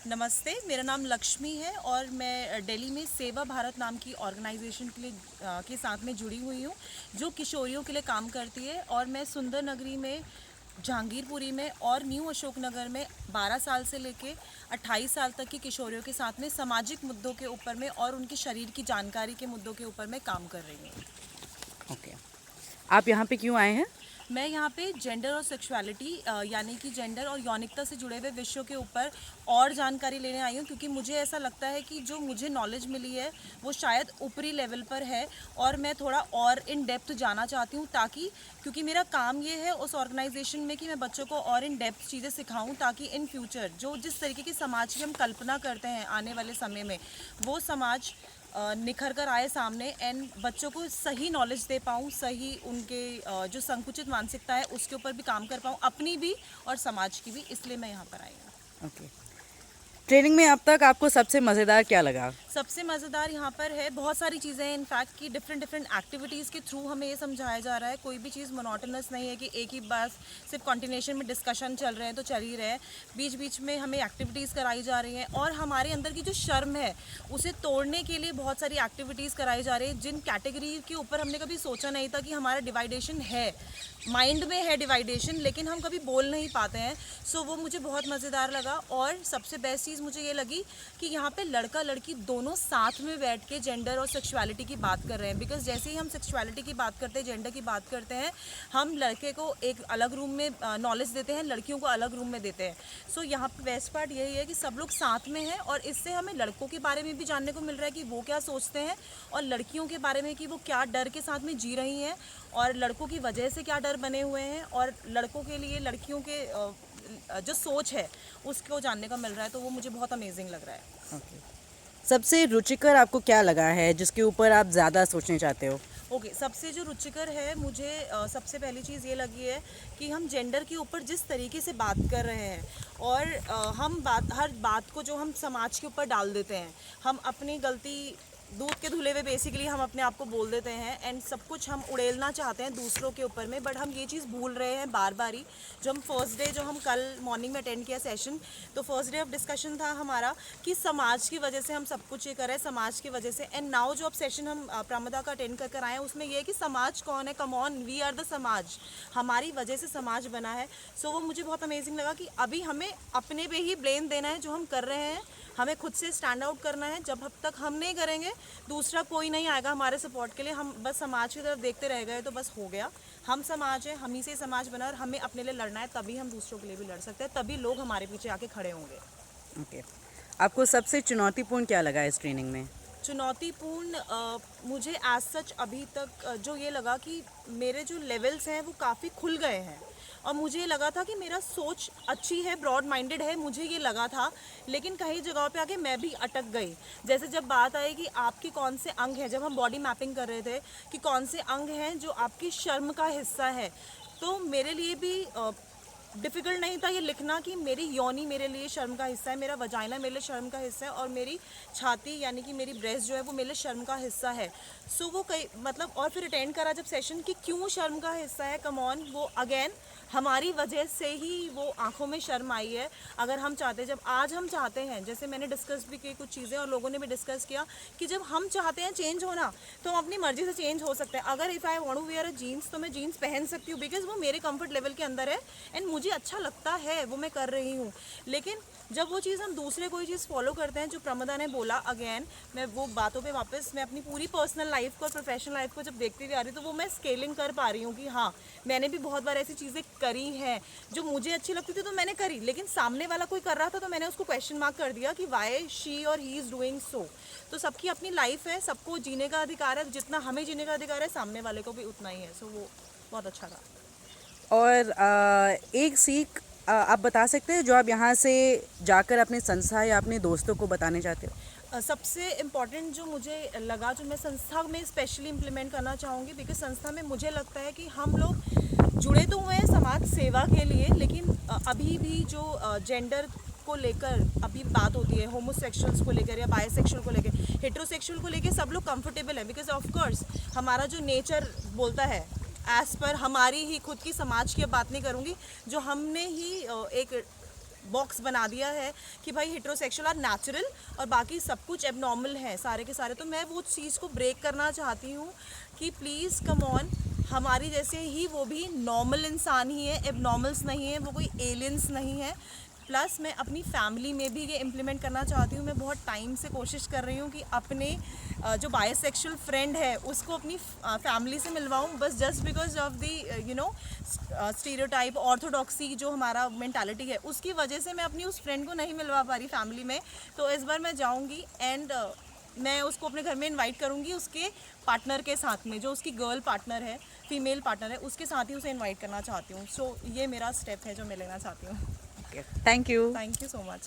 नमस्ते, मेरा नाम लक्ष्मी है और मैं दिल्ली में सेवा भारत नाम की ऑर्गेनाइजेशन के लिए के साथ में जुड़ी हुई हूँ, जो किशोरियों के लिए काम करती है। और मैं सुंदर नगरी में, जहांगीरपुरी में और न्यू अशोक नगर में 12 साल से लेके 28 साल तक की किशोरियों के साथ में सामाजिक मुद्दों के ऊपर में और उनके शरीर की जानकारी के मुद्दों के ऊपर में काम कर रही हूँ। ओके, आप यहाँ पे क्यों आए हैं? मैं यहाँ पे जेंडर और सेक्सुअलिटी यानी कि जेंडर और यौनिकता से जुड़े हुए विषयों के ऊपर और जानकारी लेने आई हूँ, क्योंकि मुझे ऐसा लगता है कि जो मुझे नॉलेज मिली है वो शायद ऊपरी लेवल पर है और मैं थोड़ा और इन डेप्थ जाना चाहती हूँ, ताकि क्योंकि मेरा काम ये है उस ऑर्गेनाइजेशन में कि मैं बच्चों को और इन डेप्थ चीज़ें सिखाऊँ, ताकि इन फ्यूचर जो जिस तरीके की समाज की हम कल्पना करते हैं आने वाले समय में, वो समाज निखर कर आए सामने एंड बच्चों को सही नॉलेज दे पाऊँ, सही उनके जो संकुचित मानसिकता है उसके ऊपर भी काम कर पाऊँ, अपनी भी और समाज की भी। इसलिए मैं यहाँ पर आई हूँ। ओके, ट्रेनिंग में अब तक आपको सबसे मज़ेदार क्या लगा? सबसे मज़ेदार यहाँ पर है बहुत सारी चीज़ें हैं इनफैक्ट कि डिफरेंट एक्टिविटीज़ के थ्रू हमें ये समझाया जा रहा है। कोई भी चीज़ मोनोटोनस नहीं है कि एक ही बार सिर्फ कंटिन्यूएशन में डिस्कशन चल रहे हैं तो चल ही रहे हैं। बीच बीच में हमें एक्टिविटीज़ कराई जा रही हैं और हमारे अंदर की जो शर्म है उसे तोड़ने के लिए बहुत सारी एक्टिविटीज़ कराई जा रही है, जिन कैटेगरी के ऊपर हमने कभी सोचा नहीं था कि हमारा डिवाइडेशन है, माइंड में है डिवाइडेशन, लेकिन हम कभी बोल नहीं पाते हैं। सो वो मुझे बहुत मज़ेदार लगा। और सबसे बेस्ट चीज़ मुझे ये लगी कि यहाँ पे लड़का लड़की दोनों साथ में बैठ के जेंडर और सेक्सुअलिटी की बात कर रहे हैं। बिकॉज जैसे ही हम सेक्सुअलिटी की बात करते हैं, जेंडर की बात करते हैं, हम लड़के को एक अलग रूम में नॉलेज देते हैं, लड़कियों को अलग रूम में देते हैं। सो यहाँ पे बेस्ट पार्ट यही है कि सब लोग साथ में हैं और इससे हमें लड़कों के बारे में भी जानने को मिल रहा है कि वो क्या सोचते हैं, और लड़कियों के बारे में कि वो क्या डर के साथ में जी रही हैं और लड़कों की वजह से क्या डर बने हुए हैं, और लड़कों के लिए लड़कियों के जो सोच है उसको जानने का मिल रहा है। तो वो मुझे बहुत अमेजिंग लग रहा है। ओके, सबसे रुचिकर आपको क्या लगा है जिसके ऊपर आप ज़्यादा सोचना चाहते हो? ओके, सबसे जो रुचिकर है मुझे सबसे पहली चीज़ ये लगी है कि हम जेंडर के ऊपर जिस तरीके से बात कर रहे हैं और हम हर बात को जो हम समाज के ऊपर डाल देते हैं, हम अपनी गलती दूध के धुले हुए बेसिकली हम अपने आप को बोल देते हैं एंड सब कुछ हम उड़ेलना चाहते हैं दूसरों के ऊपर में, बट हम ये चीज़ भूल रहे हैं बार बार ही। जो हम फर्स्ट डे जो हम कल मॉर्निंग में अटेंड किया सेशन, तो फर्स्ट डे ऑफ डिस्कशन था हमारा कि समाज की वजह से हम सब कुछ ये कर रहे हैं, समाज की वजह से। एंड नाउ जो अब सेशन हम प्रमदा का अटेंड कर आए हैं उसमें ये है कि समाज कौन है, come on, we are the samaj, हमारी वजह से समाज बना है। सो वो मुझे बहुत अमेजिंग लगा कि अभी हमें अपने पे ही ब्लेम देना है जो हम कर रहे हैं, हमें खुद से स्टैंड आउट करना है। जब तक हम नहीं करेंगे दूसरा कोई नहीं आएगा हमारे सपोर्ट के लिए। हम बस समाज की तरफ देखते रह गए तो बस हो गया। हम समाज है, हम ही से समाज बना और हमें अपने लिए लड़ना है, तभी हम दूसरों के लिए भी लड़ सकते हैं, तभी लोग हमारे पीछे आके खड़े होंगे। ओके, आपको सबसे चुनौतीपूर्ण क्या लगा इस ट्रेनिंग में? चुनौतीपूर्ण मुझे एज सच अभी तक जो ये लगा कि मेरे जो लेवल्स हैं वो काफ़ी खुल गए हैं और मुझे ये लगा था कि मेरा सोच अच्छी है, ब्रॉड माइंडेड है, मुझे ये लगा था। लेकिन कई जगहों पे आके मैं भी अटक गई। जैसे जब बात आई कि आपके कौन से अंग हैं, जब हम बॉडी मैपिंग कर रहे थे कि कौन से अंग हैं जो आपकी शर्म का हिस्सा है, तो मेरे लिए भी डिफ़िकल्ट नहीं था ये लिखना कि मेरी योनि मेरे लिए शर्म का हिस्सा है, मेरा वजाइना मेरे लिए शर्म का हिस्सा है और मेरी छाती यानी कि मेरी ब्रेस्ट जो है वो मेरे लिए शर्म का हिस्सा है। सो वो कई मतलब, और फिर अटेंड करा जब सेशन कि क्यों शर्म का हिस्सा है, कम ऑन, वो अगेन हमारी वजह से ही वो आंखों में शर्म आई है। अगर हम चाहते, जब आज हम चाहते हैं, जैसे मैंने डिस्कस भी की कुछ चीज़ें और लोगों ने भी डिस्कस किया कि जब हम चाहते हैं चेंज होना तो हम अपनी मर्जी से चेंज हो सकते हैं। अगर if I want to wear a jeans तो मैं जीन्स पहन सकती हूँ बिकॉज वो मेरे कंफर्ट लेवल के अंदर है एंड मुझे अच्छा लगता है, वो मैं कर रही हूँ। लेकिन जब वो चीज़ हम दूसरे कोई चीज़ फॉलो करते हैं, जो प्रमदा ने बोला, अगेन मैं वो बातों पे वापस मैं अपनी पूरी पर्सनल लाइफ को और प्रोफेशनल लाइफ को जब देखती हुई आ रही हूँ तो वो मैं स्केलिंग कर पा रही हूँ कि हाँ, मैंने भी बहुत बार ऐसी चीज़ें करी हैं जो मुझे अच्छी लगती थी तो मैंने करी, लेकिन सामने वाला कोई कर रहा था तो मैंने उसको क्वेश्चन मार्क कर दिया कि वाई शी और ही इज़ डूइंग सो। तो सबकी अपनी लाइफ है, सबको जीने का अधिकार है, जितना हमें जीने का अधिकार है सामने वाले को भी उतना ही है। सो वो बहुत अच्छा था। और एक सीख आप बता सकते हैं जो आप यहाँ से जाकर अपने संस्था या अपने दोस्तों को बताने चाहते हो? सबसे इम्पॉर्टेंट जो मुझे लगा, जो मैं संस्था में स्पेशली इम्प्लीमेंट करना चाहूँगी, बिकॉज संस्था में मुझे लगता है कि हम लोग जुड़े तो हुए हैं समाज सेवा के लिए, लेकिन अभी भी जो जेंडर को लेकर अभी बात होती है, होमोसेक्सुअल्स को लेकर या बायसेक्सुअल को लेकर, हेटेरोसेक्सुअल को लेकर सब लोग कंफर्टेबल है बिकॉज ऑफ कोर्स हमारा जो नेचर बोलता है एज़ पर हमारी ही खुद की समाज की अब बात नहीं करूँगी, जो हमने ही एक बॉक्स बना दिया है कि भाई हेट्रोसेक्सुअल आर नेचुरल और बाकी सब कुछ एबनॉर्मल है सारे के सारे। तो मैं वो चीज़ को ब्रेक करना चाहती हूँ कि प्लीज़ कम ऑन, हमारी जैसे ही वो भी नॉर्मल इंसान ही है, एबनॉर्मल्स नहीं है, वो कोई एलियंस नहीं है। प्लस मैं अपनी फैमिली में भी ये इम्प्लीमेंट करना चाहती हूँ। मैं बहुत टाइम से कोशिश कर रही हूँ कि अपने जो बायोसेक्सुअल फ्रेंड है उसको अपनी फैमिली से मिलवाऊँ, बस just because of the you know stereotype orthodoxy जो हमारा मेंटालिटी है, उसकी वजह से मैं अपनी उस फ्रेंड को नहीं मिलवा पा रही फैमिली में। तो इस बार मैं जाऊँगी एंड मैं उसको अपने घर में इनवाइट करूँगी उसके पार्टनर के साथ में, जो उसकी गर्ल पार्टनर है, फीमेल पार्टनर है, उसके साथ ही उसे इनवाइट करना चाहती हूँ। सो ये मेरा स्टेप है जो मैं लेना चाहती हूँ। Thank you. Thank you so much.